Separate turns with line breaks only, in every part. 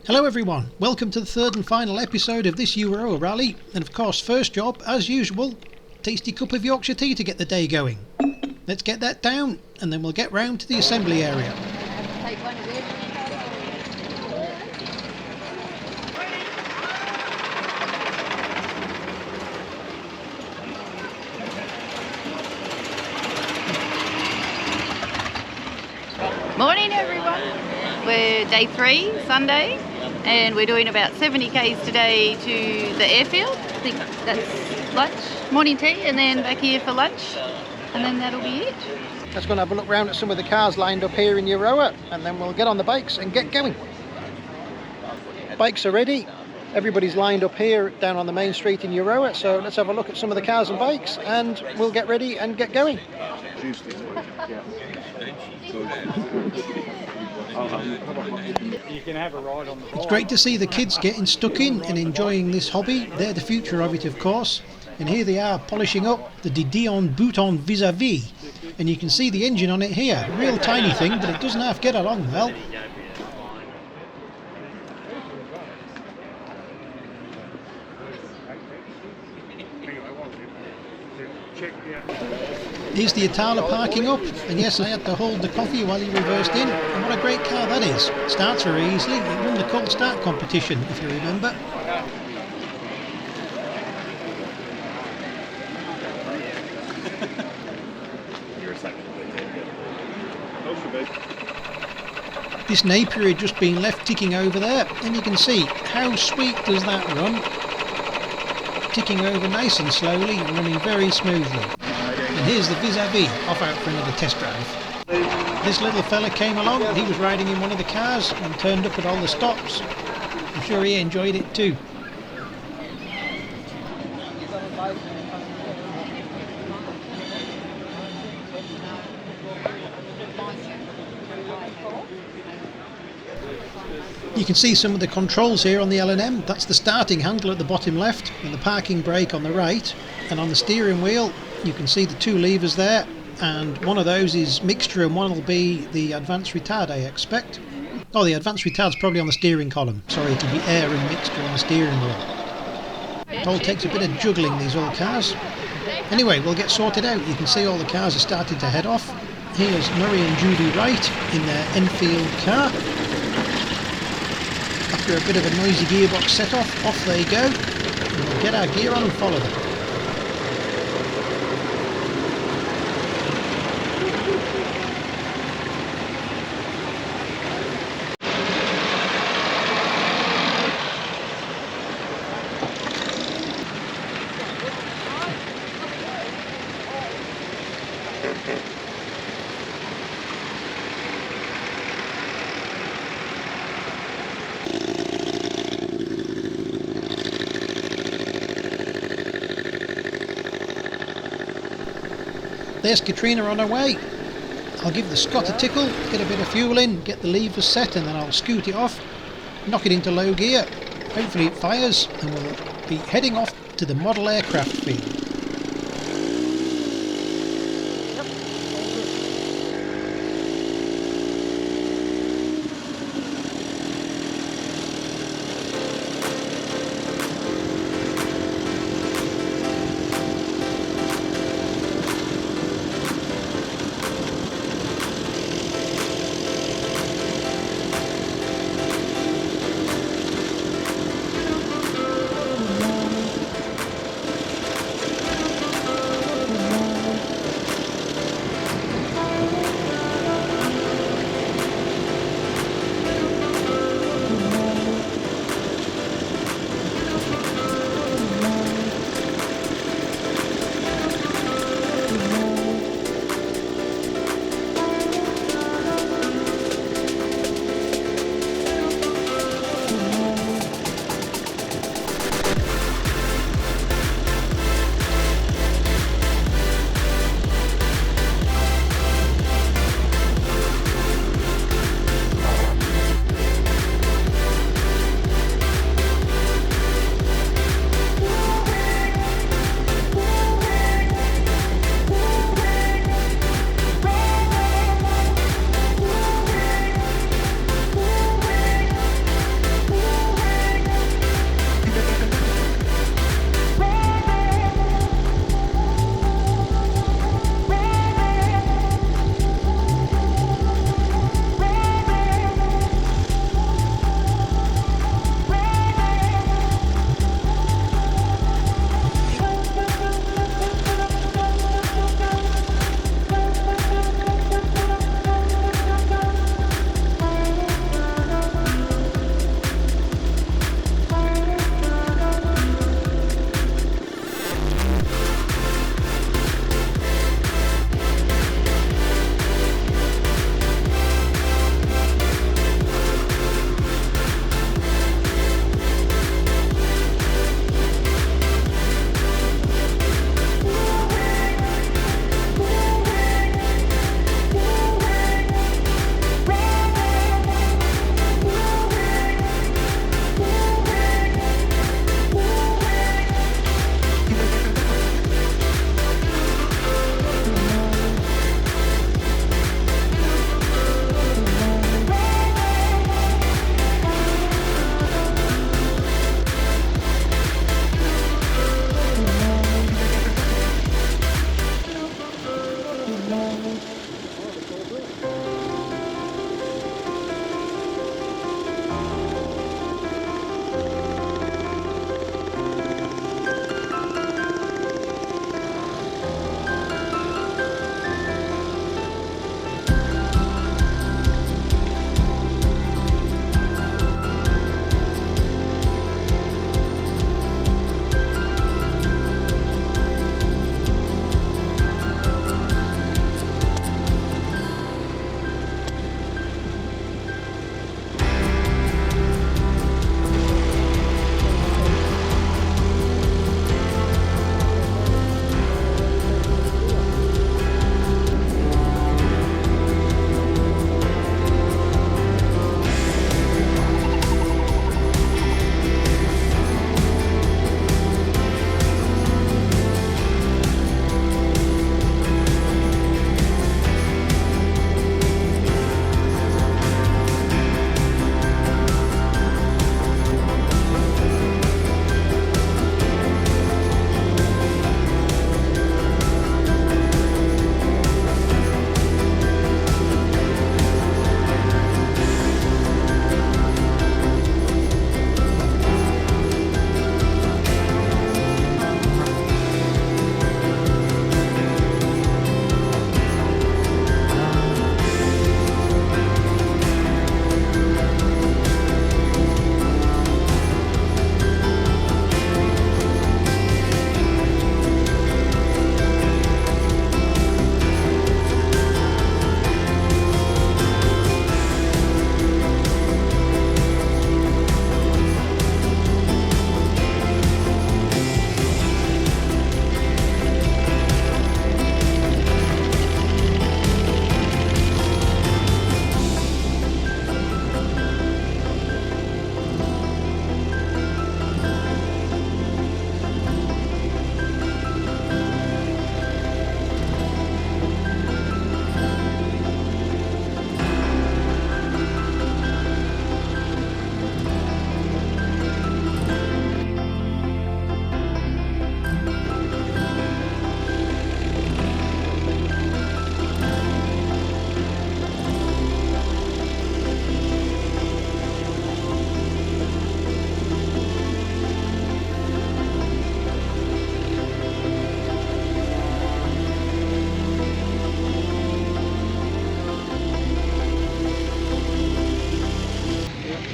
Hello everyone, welcome to the third and final episode of this Euroa rally, and of course first job, as usual, tasty cup of Yorkshire tea to get the day going. Let's get that down and then we'll get round to the assembly area.
Morning everyone, we're day 3, Sunday, and we're doing about 70 k's today to the airfield. I think that's lunch, morning tea, and then back here for lunch, and then that'll be it.
Let's go and have a look round at some of the cars lined up here in Euroa, and then we'll get on the bikes and get going. Bikes are ready, everybody's lined up here down on the main street in Euroa, so let's have a look at some of the cars and bikes and we'll get ready and get going. It's great to see the kids getting stuck in and enjoying this hobby. They're the future of it, of course. And here they are polishing up the Didion Bouton vis-a-vis. And you can see the engine on it here. A real tiny thing, but it doesn't half get along well. Here's the Atala parking up, and yes, I had to hold the coffee while he reversed in, and what a great car that is. Starts very easily, it won the cold start competition, if you remember. This Napier had just been left ticking over there, and you can see how sweet does that run. Ticking over nice and slowly and running very smoothly. And here's the vis-a-vis off out for another test drive. This little fella came along, he was riding in one of the cars and turned up at all the stops. I'm sure he enjoyed it too. You can see some of the controls here on the L&M. That's the starting handle at the bottom left and the parking brake on the right. And on the steering wheel you can see the two levers there, and one of those is mixture and one will be the advanced retard, I expect. Oh, the advanced retard's probably on the steering column. Sorry, it'll be air and mixture on the steering wheel. It all takes a bit of juggling, these old cars. Anyway, we'll get sorted out. You can see all the cars are starting to head off. Here's Murray and Judy Wright in their Enfield car. After a bit of a noisy gearbox set off they go. And we'll get our gear on and follow them. There's Catrina on her way. I'll give the Scot a tickle, get a bit of fuel in, get the levers set, and then I'll scoot it off, knock it into low gear. Hopefully it fires and we'll be heading off to the model aircraft field.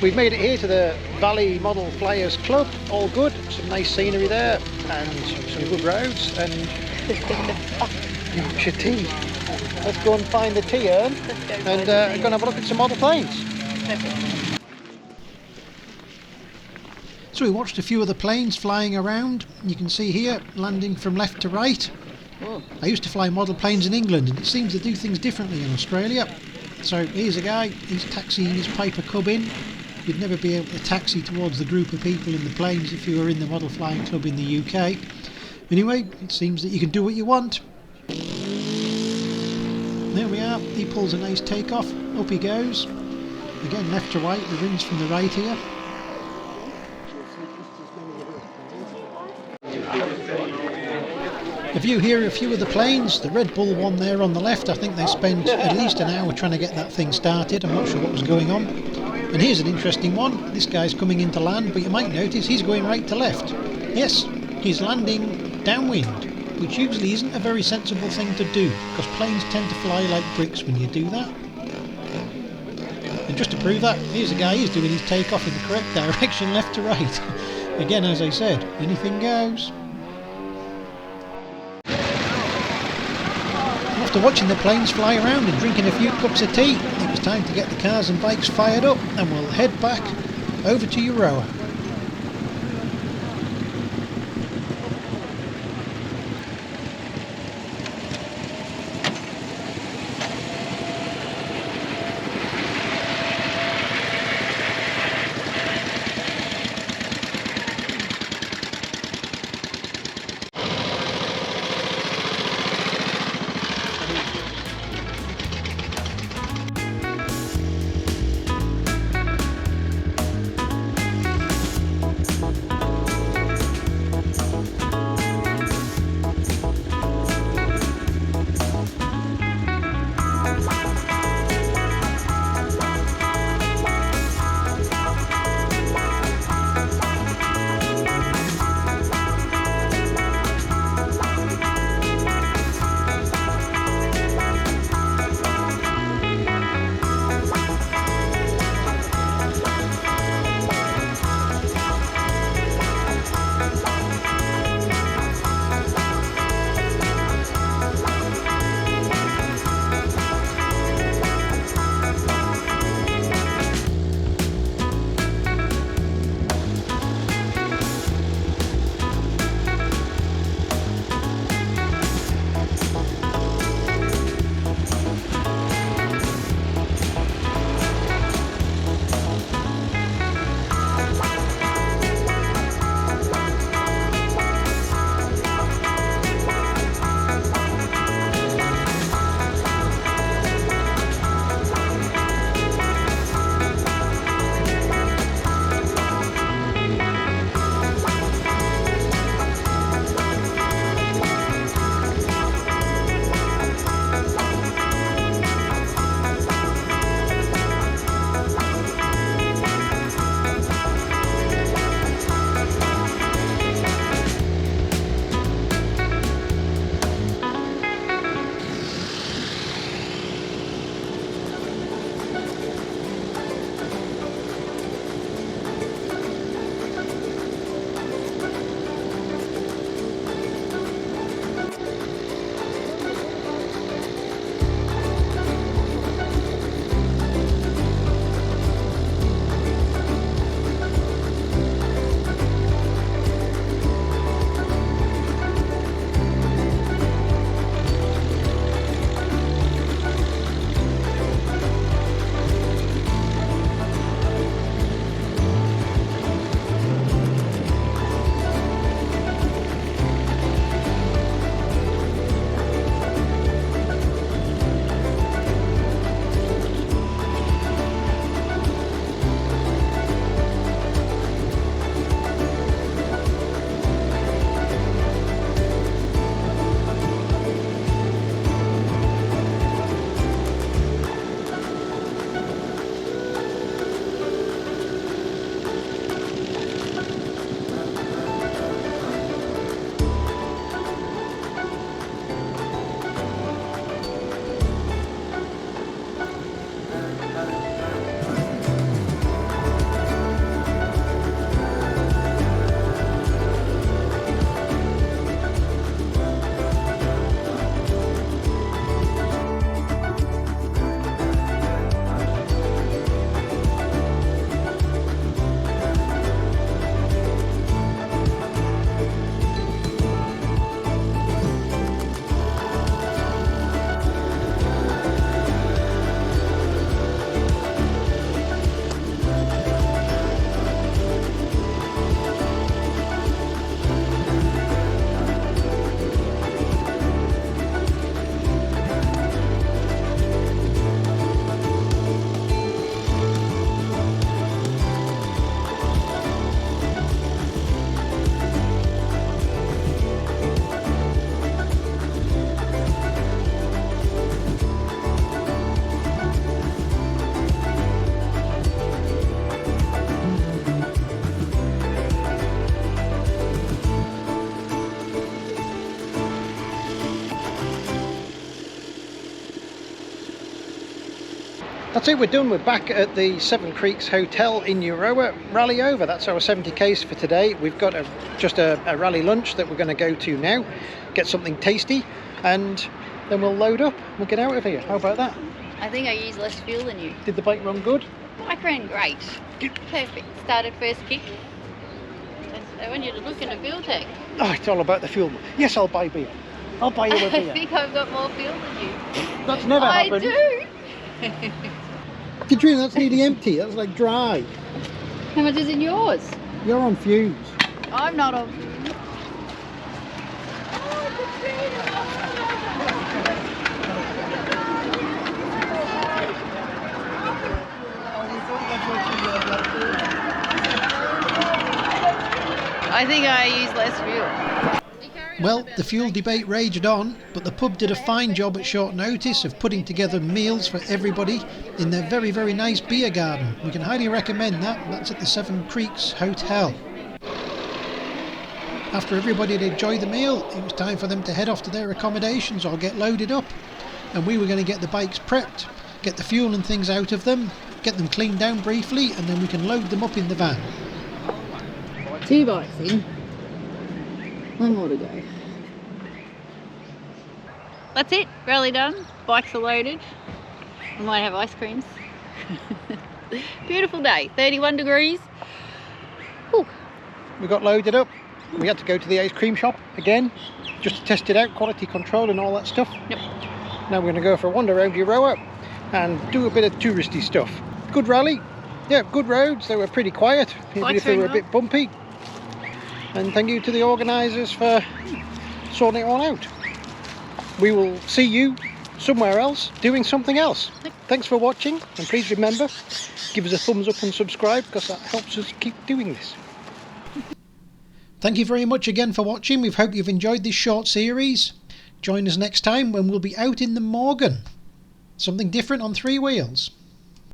We've made it here to the Valley Model Players Club. All good, some nice scenery there and some good roads. And Yorkshire tea. Let's go and find the tea urn and go and have a look at some model planes.
Perfect.
So we watched a few of the planes flying around. You can see here landing from left to right. I used to fly model planes in England, and it seems to do things differently in Australia. So here's a guy, he's taxiing his Piper Cub in. You'd never be able to taxi towards the group of people in the planes if you were in the model flying club in the UK. Anyway, it seems that you can do what you want. There we are, he pulls a nice takeoff, up he goes. Again, left to right, the wind's from the right here. A view here, a few of the planes. The Red Bull one there on the left, I think they spent at least an hour trying to get that thing started. I'm not sure what was going on. And here's an interesting one. This guy's coming into land, but you might notice he's going right to left. Yes, he's landing downwind, which usually isn't a very sensible thing to do, because planes tend to fly like bricks when you do that. And just to prove that, here's a guy, he's doing his takeoff in the correct direction, left to right. Again, as I said, anything goes. After watching the planes fly around and drinking a few cups of tea, it was time to get the cars and bikes fired up, and we'll head back over to Euroa. that's it, we're done. We're back at the Seven Creeks Hotel in Euroa. Rally over, that's our 70Ks for today. We've got just a rally lunch that we're going to go to now, get something tasty, and then we'll load up and we'll get out of here. How about that?
I think I used less fuel than you.
Did the bike run good?
Bike ran great. Perfect. Started first kick. I want you to look in the fuel tank.
Oh, it's all about the fuel. Yes, I'll buy beer. I'll buy you a beer.
I think I've got more fuel than you.
That's never happened.
I do.
Katrina, that's nearly empty. That's like dry.
How much is in yours?
You're on fumes.
I'm not on. I think I use less fuel.
Well, the fuel debate raged on, but the pub did a fine job at short notice of putting together meals for everybody in their very, very nice beer garden. We can highly recommend that. That's at the Seven Creeks Hotel. After everybody had enjoyed the meal, it was time for them to head off to their accommodations or get loaded up. And we were going to get the bikes prepped, get the fuel and things out of them, get them cleaned down briefly, and then we can load them up in the van.
2 bikes in. 1 more to go. That's it, rally done. Bikes are loaded. We might have ice creams. Beautiful day, 31 degrees. Whew.
We got loaded up. We had to go to the ice cream shop again, just to test it out, quality control and all that stuff.
Yep.
Now we're going to go for a wander around Euroa and do a bit of touristy stuff. Good rally. Yeah, good roads. They were pretty quiet, even if they were a bit bumpy. And thank you to the organisers for sorting it all out. We will see you somewhere else doing something else. Thanks for watching, and please remember, give us a thumbs up and subscribe, because that helps us keep doing this. Thank you very much again for watching. We hope you've enjoyed this short series. Join us next time when we'll be out in the Morgan. Something different on 3 wheels.